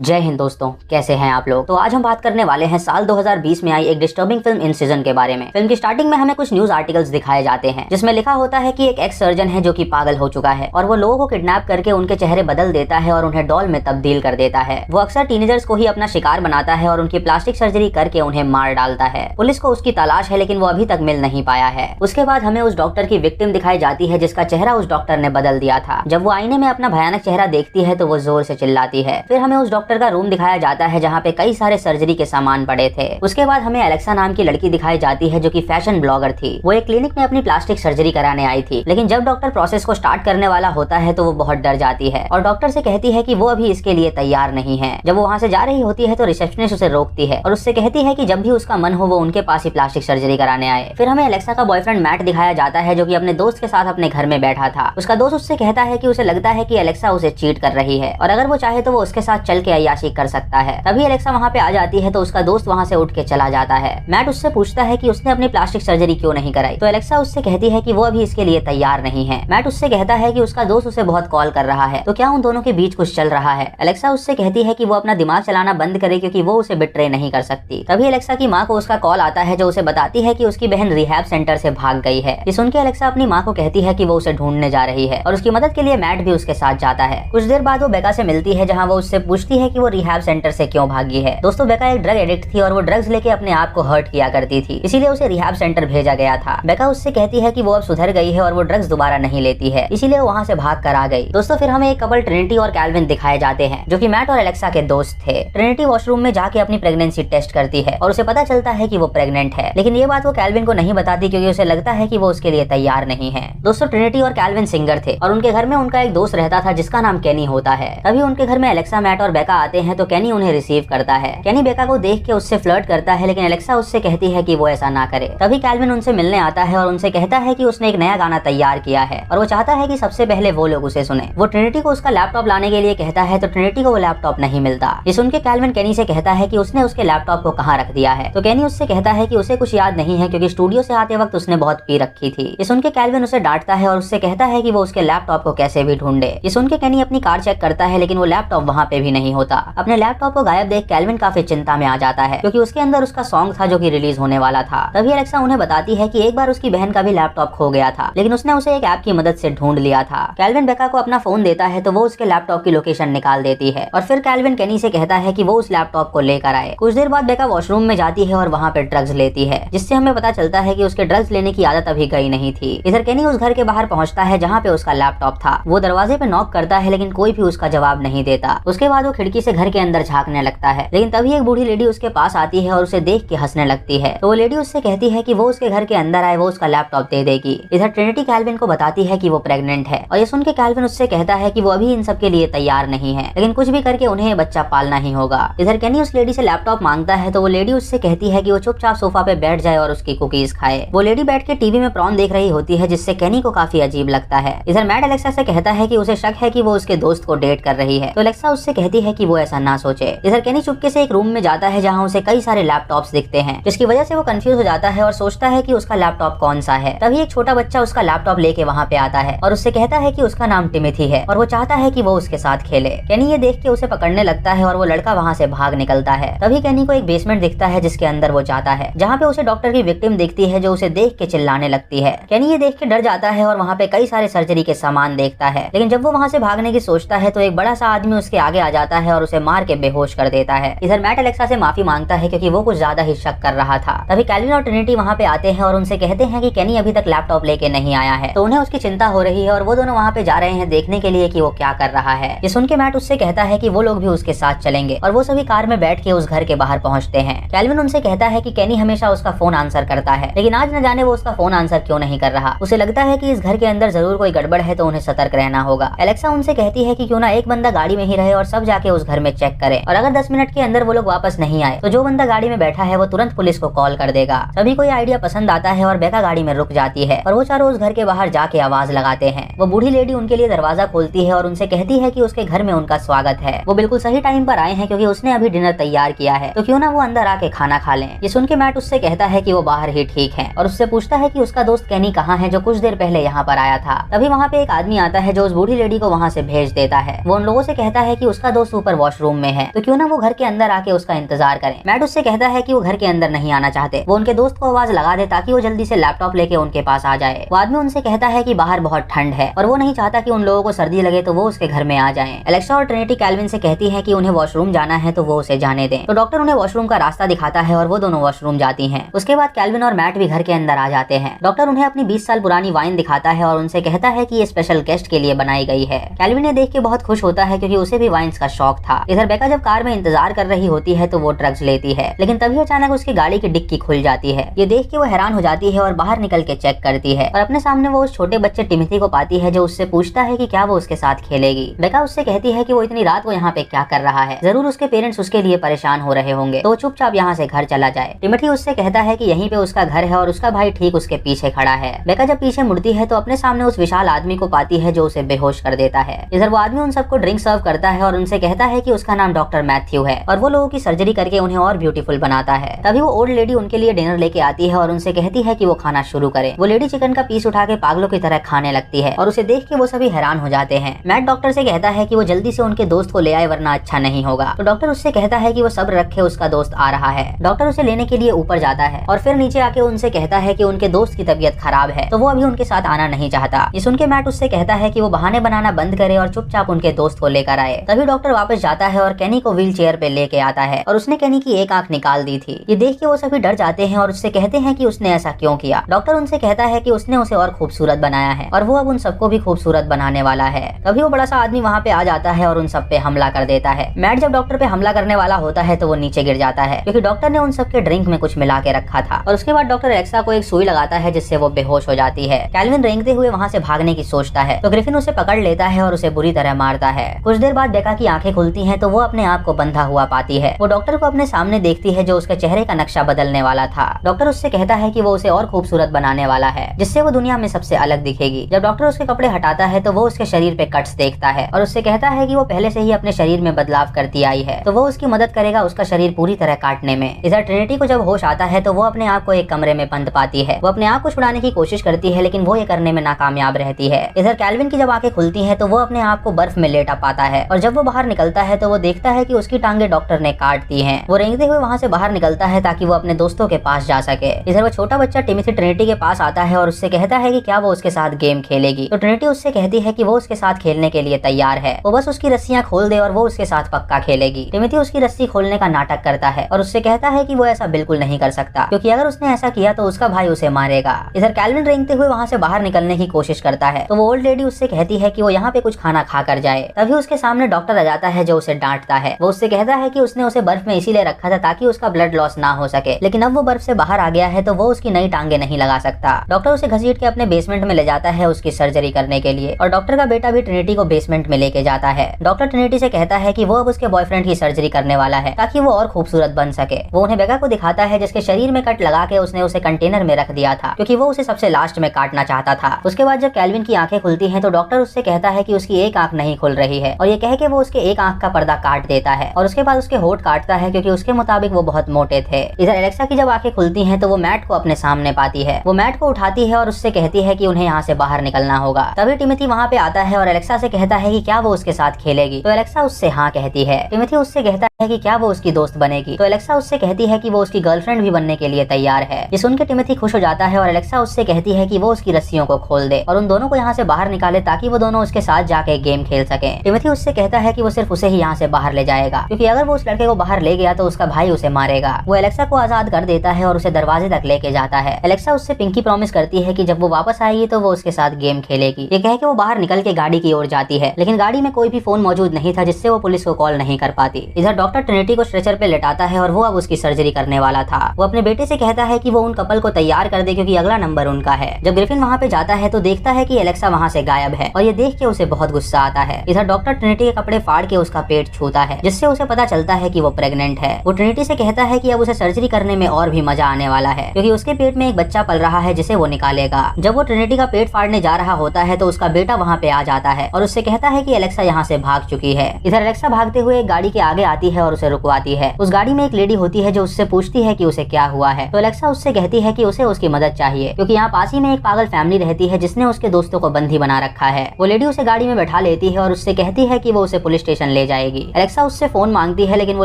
जय हिंद दोस्तों, कैसे हैं आप लोग। तो आज हम बात करने वाले हैं साल 2020 में आई एक डिस्टर्बिंग फिल्म इनसिजन के बारे में। फिल्म की स्टार्टिंग में हमें कुछ न्यूज आर्टिकल्स दिखाए जाते हैं जिसमें लिखा होता है कि एक एक्स सर्जन है जो कि पागल हो चुका है और वो लोगों को किडनैप करके उनके चेहरे बदल देता है और उन्हें डॉल में तब्दील कर देता है। वो अक्सर टीनेजर्स को ही अपना शिकार बनाता है और उनकी प्लास्टिक सर्जरी करके उन्हें मार डालता है। पुलिस को उसकी तलाश है लेकिन वो अभी तक मिल नहीं पाया है। उसके बाद हमें उस डॉक्टर की विक्टिम दिखाई जाती है जिसका चेहरा उस डॉक्टर ने बदल दिया था। जब वो आईने में अपना भयानक चेहरा देखती है तो वो जोर से चिल्लाती है। फिर हमें उस डॉक्टर का रूम दिखाया जाता है जहाँ पे कई सारे सर्जरी के सामान पड़े थे। उसके बाद हमें एलेक्सा नाम की लड़की दिखाई जाती है जो कि फैशन ब्लॉगर थी। वो एक क्लिनिक में अपनी प्लास्टिक सर्जरी कराने आई थी, लेकिन जब डॉक्टर प्रोसेस को स्टार्ट करने वाला होता है तो वो बहुत डर जाती है और डॉक्टर से कहती है कि वो अभी इसके लिए तैयार नहीं है। जब वो वहाँ से जा रही होती है तो रिसेप्शनिस्ट उसे रोकती है और उससे कहती है कि जब भी उसका मन हो वो उनके पास ही प्लास्टिक सर्जरी कराने आए। फिर हमें एलेक्सा का बॉयफ्रेंड मैट दिखाया जाता है जो कि अपने दोस्त के साथ अपने घर में बैठा था। उसका दोस्त उससे कहता है कि उसे लगता है कि एलेक्सा उसे चीट कर रही है और अगर वो चाहे तो वो उसके साथ चल के अय्याशी कर सकता है। तभी एलेक्सा वहाँ पे आ जाती है तो उसका दोस्त वहाँ से उठ के चला जाता है। मैट उससे पूछता है कि उसने अपनी प्लास्टिक सर्जरी क्यों नहीं कराई, तो एलेक्सा उससे कहती है कि वो अभी इसके लिए तैयार नहीं है। मैट उससे कहता है कि उसका दोस्त उसे बहुत कॉल कर रहा है, तो क्या उन दोनों के बीच कुछ चल रहा है। एलेक्सा उससे कहती है कि वो अपना दिमाग चलाना बंद करे क्योंकि वो उसे बिट्रे नहीं कर सकती। तभी एलेक्सा की माँ को उसका कॉल आता है जो उसे बताती है कि उसकी बहन रिहैब सेंटर से भाग गई है। ये सुन के एलेक्सा अपनी माँ को कहती है कि वो उसे ढूंढने जा रही है और उसकी मदद के लिए मैट भी उसके साथ जाता है। कुछ देर बाद वो बेका से मिलती है जहाँ वो उससे पूछती है कि वो रिहैब सेंटर से क्यों भागी है। दोस्तों, बेका एक ड्रग एडिक्ट थी और वो ड्रग्स लेके अपने आप को हर्ट किया करती थी, इसीलिए उसे रिहैब सेंटर भेजा गया था। बेका उससे कहती है कि वो अब सुधर गई है और वो ड्रग्स दोबारा नहीं लेती है, इसीलिए वो वहाँ से भाग कर आ गई। दोस्तों, फिर हमें एक कपल ट्रिनिटी और कैल्विन दिखाए जाते हैं जो कि मैट और एलेक्सा के दोस्त थे। ट्रिनिटी वॉशरूम में जाके अपनी प्रेगनेंसी टेस्ट करती है और उसे पता चलता है कि वो प्रेग्नेंट है, लेकिन ये बात वो कैल्विन को नहीं बताती क्योंकि उसे लगता है कि वो उसके लिए तैयार नहीं है। दोस्तों, ट्रिनिटी और कैल्विन सिंगर थे और उनके घर में उनका एक दोस्त रहता था जिसका नाम केनी होता है। तभी उनके घर में एलेक्सा, मैट और बेका आते हैं तो केनी उन्हें रिसीव करता है। केनी बेका को देख के उससे फ्लर्ट करता है लेकिन एलेक्सा उससे कहती है कि वो ऐसा ना करे। तभी कैल्विन उनसे मिलने आता है और उनसे कहता है कि उसने एक नया गाना तैयार किया है और वो चाहता है कि सबसे पहले वो लोग उसे सुने। वो ट्रिनिटी को उसका लैपटॉप लाने के लिए कहता है तो ट्रिनिटी को वो लैपटॉप नहीं मिलता। ये सुन के कैल्विन केनी से कहता है कि उसने उसके लैपटॉप को कहाँ रख दिया है, तो केनी उससे कहता है कि उसे कुछ याद नहीं है क्योंकि स्टूडियो से आते वक्त उसने बहुत पी रखी थी। ये सुन के कैल्विन उसे डांटता है और उससे कहता है कि वो उसके लैपटॉप को कैसे भी ढूंढे। ये सुन के केनी अपनी कार चेक करता है लेकिन वो लैपटॉप वहाँ पे भी नहीं होता। अपने लैपटॉप को गायब देख कैल्विन काफी चिंता में आ जाता है क्योंकि उसके अंदर उसका सॉन्ग था जो कि रिलीज होने वाला था। तभी एलेक्सा उन्हें बताती है कि एक बार उसकी बहन का भी लैपटॉप खो गया था लेकिन उसने उसे एक ऐप की मदद से ढूंढ लिया था। कैल्विन बेका को अपना फोन देता है तो वो उसके लैपटॉप की लोकेशन निकाल देती है और फिर कैल्विन केनी से कहता है कि वो उस लैपटॉप को लेकर आए। कुछ देर बाद बेका वॉशरूम में जाती है और वहाँ पे ड्रग्स लेती है जिससे हमें पता चलता है कि उसके ड्रग्स लेने की आदत अभी गई नहीं थी। इधर केनी उस घर के बाहर पहुँचता है जहाँ पे उसका लैपटॉप था। वो दरवाजे पे नॉक करता है लेकिन कोई भी उसका जवाब नहीं देता। उसके बाद वो खिड़की से घर के अंदर झांकने लगता है लेकिन तभी एक बूढ़ी लेडी उसके पास आती है और उसे देख के हंसने लगती है। तो वो लेडी उससे कहती है कि वो उसके घर के अंदर आए, वो उसका लैपटॉप दे देगी। इधर ट्रिनिटी कैल्विन को बताती है कि वो प्रेग्नेंट है और ये सुन के कैल्विन उससे कहता है कि वो अभी इन सब के लिए तैयार नहीं है लेकिन कुछ भी करके उन्हें बच्चा पालना ही होगा। इधर केनी उस लेडी से लैपटॉप मांगता है तो वो लेडी उससे कहती है कि वो चुपचाप सोफा पे बैठ जाए और उसकी कुकीज खाए। वो लेडी बैठ के टीवी में प्रॉन देख रही होती है जिससे केनी को काफी अजीब लगता है। इधर मैट एलेक्सा से कहता है कि उसे शक है कि वो उसके दोस्त को डेट कर रही है, तो एलेक्सा उससे कहती है कि वो ऐसा ना सोचे। इधर केनी चुपके से एक रूम में जाता है जहाँ उसे कई सारे लैपटॉप्स दिखते हैं जिसकी वजह से वो कंफ्यूज हो जाता है और सोचता है कि उसका लैपटॉप कौन सा है। तभी एक छोटा बच्चा उसका लैपटॉप लेके वहाँ पे आता है और उससे कहता है कि उसका नाम टिमिथी है और वो चाहता है कि वो उसके साथ खेले। केनी ये देख के उसे पकड़ने लगता है और वो लड़का वहाँ से भाग निकलता है। तभी केनी को एक बेसमेंट दिखता है जिसके अंदर वो जाता है जहाँ पे उसे डॉक्टर की विक्टिम दिखती है जो उसे देख के चिल्लाने लगती है। केनी ये देख के डर जाता है और वहाँ पे कई सारे सर्जरी के सामान देखता है, लेकिन जब वो वहाँ से भागने की सोचता है तो एक बड़ा सा आदमी उसके आगे आ जाता है और उसे मार के बेहोश कर देता है। इधर मैट एलेक्सा से माफी मांगता है क्योंकि वो कुछ ज्यादा ही शक कर रहा था। तभी कैल्विन और ट्रिनिटी वहाँ पे आते हैं और उनसे कहते हैं कि केनी अभी तक लैपटॉप लेके नहीं आया है, तो उन्हें उसकी चिंता हो रही है और वो दोनों वहाँ पे जा रहे हैं देखने के लिए कि वो क्या कर रहा है। ये सुन के मैट उससे कहता है कि वो लोग भी उसके साथ चलेंगे और वो सभी कार में बैठ के उस घर के बाहर पहुँचते हैं। कैल्विन उनसे कहता है कि केनी हमेशा उसका फोन आंसर करता है लेकिन आज न जाने वो उसका फोन आंसर क्यों नहीं कर रहा। उसे लगता है कि इस घर के अंदर जरूर कोई गड़बड़ है तो उन्हें सतर्क रहना होगा। एलेक्सा उनसे कहती है कि क्यों ना एक बंदा गाड़ी में ही रहे और सब जाके उस घर में चेक करे और अगर 10 मिनट के अंदर वो लोग वापस नहीं आए तो जो बंदा गाड़ी में बैठा है वो तुरंत पुलिस को कॉल कर देगा। सभी को ये आइडिया पसंद आता है और बेका गाड़ी में रुक जाती है और वो चारों उस घर के बाहर जाके आवाज लगाते हैं। वो बूढ़ी लेडी उनके लिए दरवाजा खोलती है और उनसे कहती है कि उसके घर में उनका स्वागत है। वो बिल्कुल सही टाइम पर आए हैं क्योंकि उसने अभी डिनर तैयार किया है, तो क्यों ना वो अंदर आके खाना खा लें। ये सुन के मैट उससे कहता है कि वो बाहर ही ठीक है और उससे पूछता है कि उसका दोस्त केनी कहाँ है जो कुछ देर पहले यहाँ पर आया था। तभी वहाँ पे एक आदमी आता है जो उस बूढ़ी लेडी को वहाँ से भेज देता है। वो उन लोगों से कहता है कि उसका दोस्त ऊपर पर वॉशरूम में है, तो क्यों ना वो घर के अंदर आके उसका इंतजार करें। मैट उससे कहता है कि वो घर के अंदर नहीं आना चाहते, वो उनके दोस्त को आवाज लगा दे ताकि वो जल्दी से लैपटॉप लेके उनके पास आ जाए। वो आदमी उनसे कहता है कि बाहर बहुत ठंड है और वो नहीं चाहता कि उन लोगों को सर्दी लगे तो वो उसके घर में आ जाएं। एलेक्सा और ट्रिनिटी कैल्विन से कहती है कि उन्हें वॉशरूम जाना है तो वो उसे जाने दें। तो डॉक्टर उन्हें वॉशरूम का रास्ता दिखाता है और वो दोनों वॉशरूम जाती हैं। उसके बाद कैल्विन और मैट भी घर के अंदर आ जाते हैं। डॉक्टर उन्हें अपनी 20 साल पुरानी वाइन दिखाता है और उनसे कहता है कि ये स्पेशल गेस्ट के लिए बनाई गई है। कैल्विन ने देख के बहुत खुश होता है क्योंकि उसे भी वाइन्स का शौक था। इधर बेका जब कार में इंतजार कर रही होती है तो वो ड्रग्स लेती है, लेकिन तभी अचानक उसकी गाड़ी की डिक्की खुल जाती है। ये देख के वो हैरान हो जाती है और बाहर निकल के चेक करती है और अपने सामने वो उस छोटे बच्चे टिमिथी को पाती है जो उससे पूछता है कि क्या वो उसके साथ खेलेगी। बेका उससे कहती है कि वो इतनी रात को यहाँ पे क्या कर रहा है, जरूर उसके पेरेंट्स उसके लिए परेशान हो रहे होंगे, तो चुपचाप यहाँ से घर चला जाए। टिमिथी उससे कहता है कि यहीं पे उसका घर है और उसका भाई ठीक उसके पीछे खड़ा है। बेका जब पीछे मुड़ती है तो अपने सामने उस विशाल आदमी को पाती है जो उसे बेहोश कर देता है। इधर वो आदमी उन सबको ड्रिंक सर्व करता है और उनसे कहता है कि उसका नाम डॉक्टर मैथ्यू है और वो लोगों की सर्जरी करके उन्हें और ब्यूटीफुल बनाता है। तभी वो ओल्ड लेडी उनके लिए डिनर लेके आती है और उनसे कहती है कि वो खाना शुरू करे। वो लेडी चिकन का पीस उठा के पागलों की तरह खाने लगती है और उसे देख के वो सभी हैरान हो जाते हैं। मैट डॉक्टर से कहता है कि वो जल्दी से उनके दोस्त को ले आए वरना अच्छा नहीं होगा। तो डॉक्टर उससे कहता है कि वो सब्र रखे, उसका दोस्त आ रहा है। डॉक्टर उसे लेने के लिए ऊपर जाता है और फिर नीचे आके उनसे कहता है कि उनके दोस्त की तबीयत खराब है तो वो अभी उनके साथ आना नहीं चाहता। ये सुन के मैट उससे कहता है कि वो बहाने बनाना बंद करे और चुपचाप उनके दोस्त को लेकर आए। तभी डॉक्टर वापस जाता है और केनी को व्हील चेयर पे लेके आता है और उसने केनी की एक आंख निकाल दी थी। ये देख के वो सभी डर जाते हैं और उससे कहते हैं कि उसने ऐसा क्यों किया। डॉक्टर उनसे कहता है कि उसने उसे और खूबसूरत बनाया है और वो अब उन सबको भी खूबसूरत बनाने वाला है। तभी वो बड़ा सा आदमी वहाँ पे आ जाता है और उन सब पे हमला कर देता है। मैट जब डॉक्टर पे हमला करने वाला होता है तो वो नीचे गिर जाता है क्योंकि डॉक्टर ने उन सबके ड्रिंक में कुछ मिला के रखा था। और उसके बाद डॉक्टर एलेक्सा को एक सुई लगाता है जिससे वो बेहोश हो जाती है। कैल्विन रेंगते हुए वहाँ से भागने की सोचता है तो ग्रिफिन उसे पकड़ लेता है और उसे बुरी तरह मारता है। कुछ देर बाद बेका की आंखें खुलती हैं तो वो अपने आप को बंधा हुआ पाती है। वो डॉक्टर को अपने सामने देखती है जो उसके चेहरे का नक्शा बदलने वाला था। डॉक्टर उससे कहता है कि वो उसे और खूबसूरत बनाने वाला है जिससे वो दुनिया में सबसे अलग दिखेगी। जब डॉक्टर उसके कपड़े हटाता है तो वो उसके शरीर पे कट्स देखता है और उससे कहता है कि वो पहले से ही अपने शरीर में बदलाव करती आई है तो वो उसकी मदद करेगा उसका शरीर पूरी तरह काटने में। इधर ट्रिनिटी को जब होश आता है तो वो अपने आप को एक कमरे में बंद पाती है। वो अपने आप को छुड़ाने की कोशिश करती है लेकिन वो ये करने में नाकामयाब रहती है। इधर कैल्विन की जब आंखें खुलती हैं तो वो अपने आप को बर्फ में लेटा पाता है और जब वो बाहर निकलता है तो वो देखता है कि उसकी टांगे डॉक्टर ने काट दी हैं। वो रेंगते हुए वहाँ से बाहर निकलता है ताकि वो अपने दोस्तों के पास जा सके। इधर वो छोटा बच्चा टिमिथी ट्रिनिटी के पास आता है और उससे कहता है कि क्या वो उसके साथ गेम खेलेगी। तो ट्रिनिटी उससे कहती है कि वो उसके साथ खेलने के लिए तैयार है, वो बस उसकी रस्सियां खोल दे और वो उसके साथ पक्का खेलेगी। टिमिथी उसकी रस्सी खोलने का नाटक करता है और उससे कहता है कि वो ऐसा बिल्कुल नहीं कर सकता क्योंकि अगर उसने ऐसा किया तो उसका भाई उसे मारेगा। इधर कैल्विन रेंगते हुए वहाँ से बाहर निकलने की कोशिश करता है तो वो ओल्ड लेडी उससे कहती है कि वो यहाँ पे कुछ खाना खा कर जाए। तभी उसके सामने डॉक्टर आ जाता है जो उसे डांटता है। वो उससे कहता है कि उसने उसे बर्फ में इसीलिए रखा था ताकि उसका ब्लड लॉस ना हो सके, लेकिन अब वो बर्फ से बाहर आ गया है तो वो उसकी नई टांगे नहीं लगा सकता। डॉक्टर उसे घसीट के अपने बेसमेंट में ले जाता है उसकी सर्जरी करने के लिए और डॉक्टर का बेटा भी ट्रिनिटी को बेसमेंट में लेके जाता है। डॉक्टर ट्रिनिटी से कहता है कि वो अब उसके बॉयफ्रेंड की सर्जरी करने वाला है ताकि वो और खूबसूरत बन सके। वो उन्हें बेका को दिखाता है जिसके शरीर में कट लगा के उसने उसे कंटेनर में रख दिया था क्योंकि वो उसे सबसे लास्ट में काटना चाहता था। उसके बाद जब कैल्विन की आंखें खुलती हैं तो डॉक्टर उससे कहता है कि उसकी एक आंख नहीं खुल रही है और ये कह के वो उसके एक आंख का पर्दा काट देता है और उसके बाद उसके होठ काटता है क्योंकि उसके मुताबिक वो बहुत मोटे थे। इधर एलेक्सा की जब आंखें खुलती हैं तो वो मैट को अपने सामने पाती है। वो मैट को उठाती है और उससे कहती है कि उन्हें यहाँ से बाहर निकलना होगा। तभी टिमिथी वहाँ पे आता है और एलेक्सा से कहता है कि क्या वो उसके साथ खेलेगी। तो एलेक्सा उससे हाँ कहती है। टिमिथी उससे कहता है कि क्या वो उसकी दोस्त बनेगी। तो एलेक्सा उससे कहती है कि वो उसकी गर्लफ्रेंड भी बनने के लिए तैयार है। ये सुन के टिमिथी खुश हो जाता है और एलेक्सा उससे कहती है कि वो उसकी रस्सियों को खोल दे और उन दोनों को यहाँ से बाहर निकाले ताकि वो दोनों उसके साथ जाके गेम खेल सके। टिमिथी उससे कहता है कि वो सिर्फ उसे ही यहाँ से बाहर ले जाएगा क्योंकि अगर वो उस लड़के को बाहर ले गया तो उसका भाई उसे मारेगा। वो एलेक्सा को आजाद कर देता है और उसे दरवाजे तक लेके जाता है। एलेक्सा उससे पिंकी प्रॉमिस करती है कि जब वो वापस आएगी तो वो उसके साथ गेम खेलेगी। ये कह के वो बाहर निकल के गाड़ी की ओर जाती है लेकिन गाड़ी में कोई भी फोन मौजूद नहीं था जिससे वो पुलिस को कॉल नहीं कर पाती। इधर डॉक्टर ट्रिनिटी को स्ट्रेचर पे लेटाता है और वो अब उसकी सर्जरी करने वाला था। वो अपने बेटे से कहता है कि वो उन कपल को तैयार कर दे क्योंकि अगला नंबर उनका है। जब ग्रिफिन वहाँ पे जाता है तो देखता है कि एलेक्सा वहाँ से गायब है और ये देख के उसे बहुत गुस्सा आता है। इधर डॉक्टर ट्रिनिटी के कपड़े फाड़ के उसका पेट छूता है जिससे उसे पता चलता है कि वो प्रेग्नेंट है। वो ट्रिनिटी से कहता है कि अब उसे सर्जरी करने में और भी मजा आने वाला है क्योंकि उसके पेट में एक बच्चा पल रहा है जिसे वो निकालेगा। जब वो ट्रिनिटी का पेट फाड़ने जा रहा होता है तो उसका बेटा वहाँ पे आ जाता है और उससे कहता है कि एलेक्सा यहाँ से भाग चुकी है। इधर एलेक्सा भागते हुए एक गाड़ी के आगे आती है और उसे रुकवाती है। उस गाड़ी में एक लेडी होती है जो उससे पूछती है कि उसे क्या हुआ है। तो एलेक्सा उससे कहती है कि उसे उसकी मदद चाहिए क्योंकि यहाँ पास ही में एक पागल फैमिली रहती है जिसने उसके दोस्तों को बंदी बना रखा है। वो लेडी उसे गाड़ी में बैठा लेती है और उससे कहती है कि वो उसे पुलिस स्टेशन ले जाएगी। एलेक्सा उससे फोन मांगती है लेकिन वो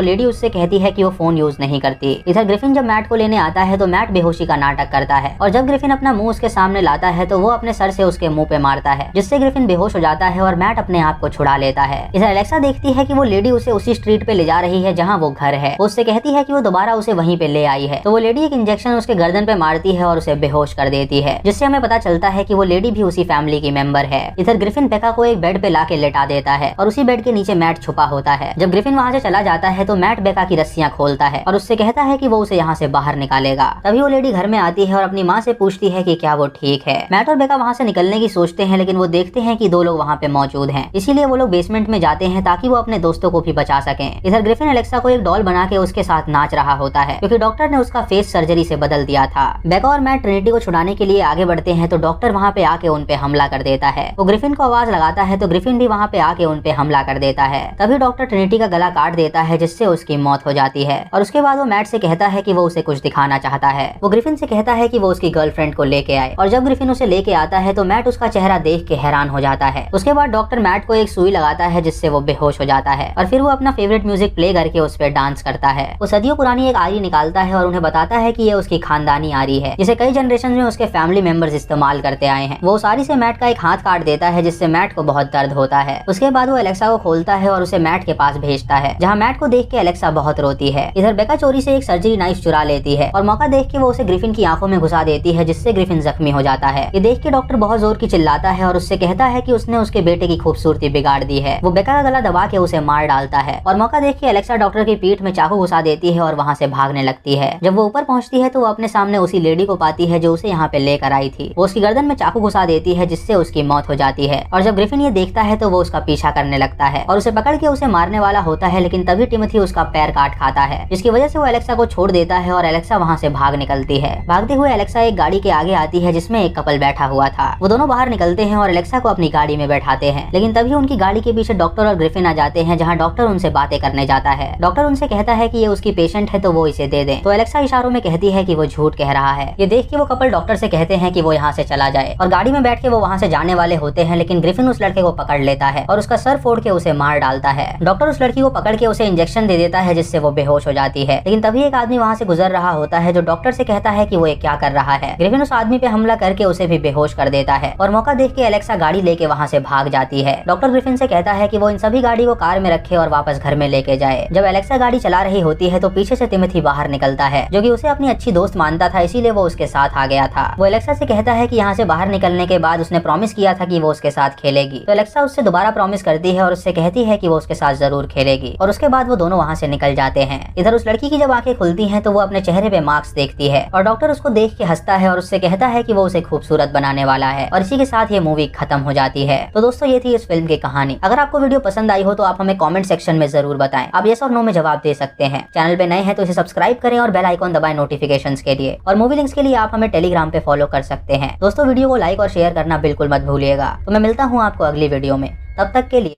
लेडी उससे कहती है कि वो फोन यूज नहीं करती। इधर ग्रिफिन जब मैट को लेने आता है तो मैट बेहोशी का नाटक करता है और जब ग्रिफिन अपना मुंह उसके सामने लाता है तो वो अपने सर से उसके मुंह पे मारता है जिससे ग्रिफिन बेहोश हो जाता है और मैट अपने आप को छुड़ा लेता है। इधर एलेक्सा देखती है कि वो लेडी उसे उसी स्ट्रीट पे ले जा रही है जहाँ वो घर है। वो उससे कहती है कि वो दोबारा उसे वहीं पे ले आई है। तो वो लेडी एक इंजेक्शन उसके गर्दन पे मारती है और उसे बेहोश कर देती है जिससे हमें पता चलता है कि वो लेडी भी उसी फैमिली की मेंबर है। इधर ग्रिफिन बेका को एक बेड पे लाके लेटा देता है और उसी बेड के नीचे मैट छुपा होता है। जब ग्रिफिन वहाँ से चला जाता है तो मैट बेका की रस्सियां खोलता है और उससे कहता है कि वो उसे यहाँ से बाहर निकालेगा। तभी वो लेडी घर में आती है और अपनी माँ से पूछती है कि क्या वो ठीक है। मैट और बेका वहाँ से निकलने की सोचते हैं लेकिन वो देखते हैं कि दो लोग वहाँ पे मौजूद हैं, इसीलिए वो लोग बेसमेंट में जाते हैं ताकि वो अपने दोस्तों को भी बचा सकें। इधर ग्रिफिन एलेक्सा को एक डॉल बना के उसके साथ नाच रहा होता है क्योंकि डॉक्टर ने उसका फेस सर्जरी से बदल दिया था। बेका और मैट ट्रिनिटी को छुड़ाने के लिए आगे बढ़ते हैं तो डॉक्टर वहाँ पे आके उन पे हमला कर देता है। वो ग्रिफिन को आवाज लगाता है तो ग्रिफिन भी वहाँ पे आके उन पे हमला कर देता है। तभी डॉक्टर ट्रिनिटी का गला काट देता है जिससे उसकी मौत हो जाती है और उसके बाद वो मैट से कहता है कि वो उसे कुछ दिखाना चाहता है। वो ग्रिफिन से कहता है कि वो उसकी गर्लफ्रेंड को लेके आए और जब ग्रिफिन उसे लेके आता है तो मैट उसका चेहरा देख के हैरान हो जाता है। उसके बाद डॉक्टर मैट को एक सुई लगाता है जिससे वो बेहोश हो जाता है और फिर वो अपना फेवरेट म्यूजिक प्ले करके उस पर डांस करता है। वो सदियों पुरानी एक आरी निकालता है और उन्हें बताता है कि ये उसकी खानदानी आरी है जिसे कई जनरेशन में उसके फैमिली मेंबर्स इस्तेमाल करते आए हैं। वो उस आरी से मैट का एक हाथ काट देता है जिससे मैट को बहुत दर्द होता है। उसके बाद वो एलेक्सा को खोलता है और उसे मैट के पास भेजता है जहाँ मैट को देख के एलेक्सा बहुत रोती है। इधर बेका चोरी से एक सर्जरी नाइफ चुरा लेती है और मौका देख के वो उसे ग्रिफिन की आंखों में घुसा देती है जिससे ग्रिफिन जख्मी हो जाता है। ये देख के डॉक्टर बहुत जोर की चिल्लाता है और उससे कहता है कि उसने उसके बेटे की खूबसूरती बिगाड़ दी है। वो बेका का गला दबा के उसे मार डालता है और मौका देख के एलेक्सा डॉक्टर की पीठ में चाकू घुसा देती है और वहाँ से भागने लगती है। जब वो ऊपर पहुंचती है तो वो अपने सामने उसी लेडी को पाती है जो उसे यहाँ पे लेकर आई थी। वो उसकी गर्दन में चाकू घुसा देती है जिससे उसकी मौत हो जाती है और जब ग्रिफिन ये देखता है तो वो उसका पीछा करने लगता है और उसे पकड़ के उसे मारने वाला होता है लेकिन तभी टिमोथी उसका पैर काट खाता है जिसकी वजह से वो एलेक्सा को छोड़ देता है और एलेक्सा वहाँ से भाग निकलती है। भागते हुए एलेक्सा एक गाड़ी के आगे आती है जिसमें एक कपल बैठा हुआ था। वो दोनों बाहर निकलते हैं और एलेक्सा को अपनी गाड़ी में बैठाते हैं लेकिन तभी उनकी गाड़ी के पीछे डॉक्टर और ग्रिफिन आ जाते हैं जहाँ डॉक्टर उनसे बातें करने जाता है। डॉक्टर उनसे कहता है कि ये उसकी पेशेंट है तो वो इसे दे दें। तो एलेक्सा इशारों में कहती है कि वो झूठ कह रहा है। ये देख के वो कपल डॉक्टर से कहते हैं कि वो यहाँ से चला जाए और गाड़ी में बैठ के वो वहाँ से जाने वाले होते हैं लेकिन ग्रिफिन उस लड़के को पकड़ लेता है और उसका सर फोड़ के उसे मार डालता है। डॉक्टर उस लड़की को पकड़ के उसे इंजेक्शन दे देता है जिससे वो बेहोश हो जाती है लेकिन तभी एक आदमी वहाँ से गुजर रहा होता है जो डॉक्टर से कहता है कि वो क्या कर रहा है। ग्रिफिन उस आदमी पे हमला करके उसे भी बेहोश कर देता है और मौका देख के एलेक्सा गाड़ी लेके वहाँ से भाग जाती है। डॉक्टर ग्रिफिन से कहता है कि वो इन सभी गाड़ी को कार में रखे और वापस घर में लेके जाए। जब एलेक्सा गाड़ी चला रही होती है तो पीछे से टिमोथी बाहर निकलता है जो कि उसे अपनी अच्छी दोस्त मानता था, इसीलिए वो उसके साथ आ गया था। वो एलेक्सा से कहता है कि यहाँ से बाहर निकलने के बाद उसने प्रॉमिस किया था कि वो उसके साथ खेलेगी। तो एलेक्सा उससे दोबारा प्रॉमिस करती है और उससे कहती है कि वो उसके साथ जरूर खेलेगी और उसके बाद वो दोनों वहाँ से निकल जाते हैं। इधर उस लड़की की जब आंखें खुलती हैं तो वो अपने चेहरे पे मार्क्स देखती है और डॉक्टर उसको देख के हंसता है और उससे कहता है कि वो उसे खूबसूरत बनाने वाला है और इसी के साथ ये मूवी खत्म हो जाती है। तो दोस्तों ये थी इस फिल्म की कहानी। अगर आपको वीडियो पसंद आई हो तो आप हमें कमेंट सेक्शन में जरूर बताएं। आप यस और नो में जवाब दे सकते हैं। चैनल पे नए हैं तो इसे सब्सक्राइब करें और बेल आइकॉन दबाएं नोटिफिकेशंस के लिए और मूवी लिंक्स के लिए आप हमें टेलीग्राम पे फॉलो कर सकते हैं। दोस्तों वीडियो को लाइक और शेयर करना बिल्कुल मत भूलिएगा। तो मैं मिलता हूँ आपको अगली वीडियो में, तब तक के लिए।